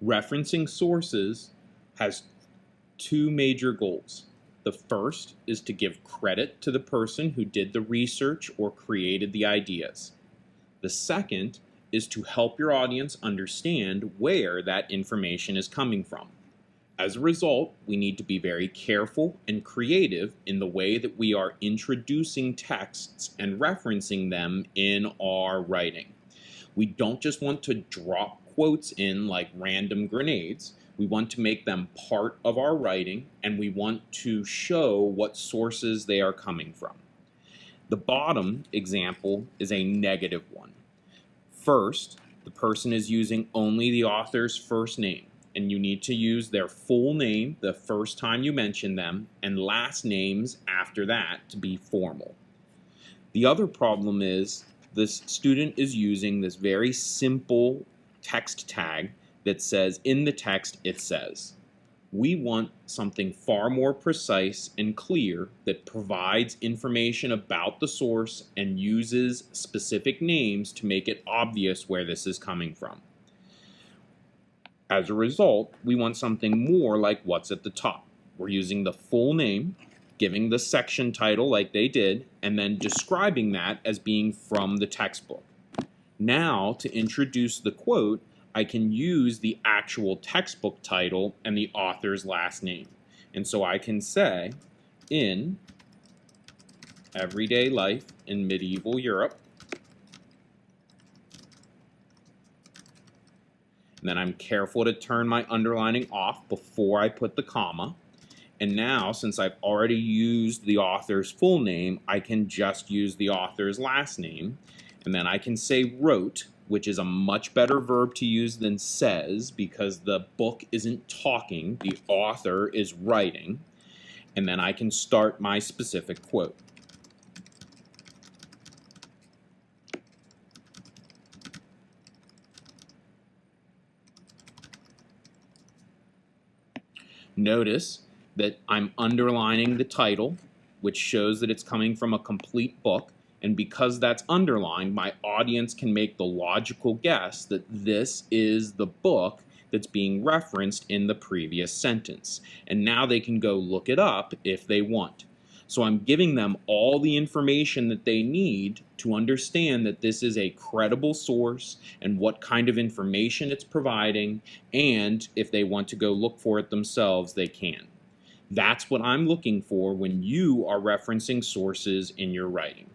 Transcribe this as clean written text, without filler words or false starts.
Referencing sources has two major goals. The first is to give credit to the person who did the research or created the ideas. The second is to help your audience understand where that information is coming from. As a result, we need to be very careful and creative in the way that we are introducing texts and referencing them in our writing. We don't just want to drop quotes in like random grenades. We want to make them part of our writing, and we want to show what sources they are coming from. The bottom example is a negative one. First, the person is using only the author's first name, and you need to use their full name the first time you mention them, and last names after that to be formal. The other problem is this student is using this very simple text tag that says, in the text it says. We want something far more precise and clear that provides information about the source and uses specific names to make it obvious where this is coming from. As a result, we want something more like what's at the top. We're using the full name, giving the section title like they did, and then describing that as being from the textbook. Now, to introduce the quote, I can use the actual textbook title and the author's last name. And so I can say, in Everyday Life in Medieval Europe, and then I'm careful to turn my underlining off before I put the comma. And now, since I've already used the author's full name, I can just use the author's last name. And then I can say wrote, which is a much better verb to use than says, because the book isn't talking, the author is writing. And then I can start my specific quote. Notice that I'm underlining the title, which shows that it's coming from a complete book. And because that's underlined, my audience can make the logical guess that this is the book that's being referenced in the previous sentence. And now they can go look it up if they want. So I'm giving them all the information that they need to understand that this is a credible source and what kind of information it's providing, and if they want to go look for it themselves, they can. That's what I'm looking for when you are referencing sources in your writing.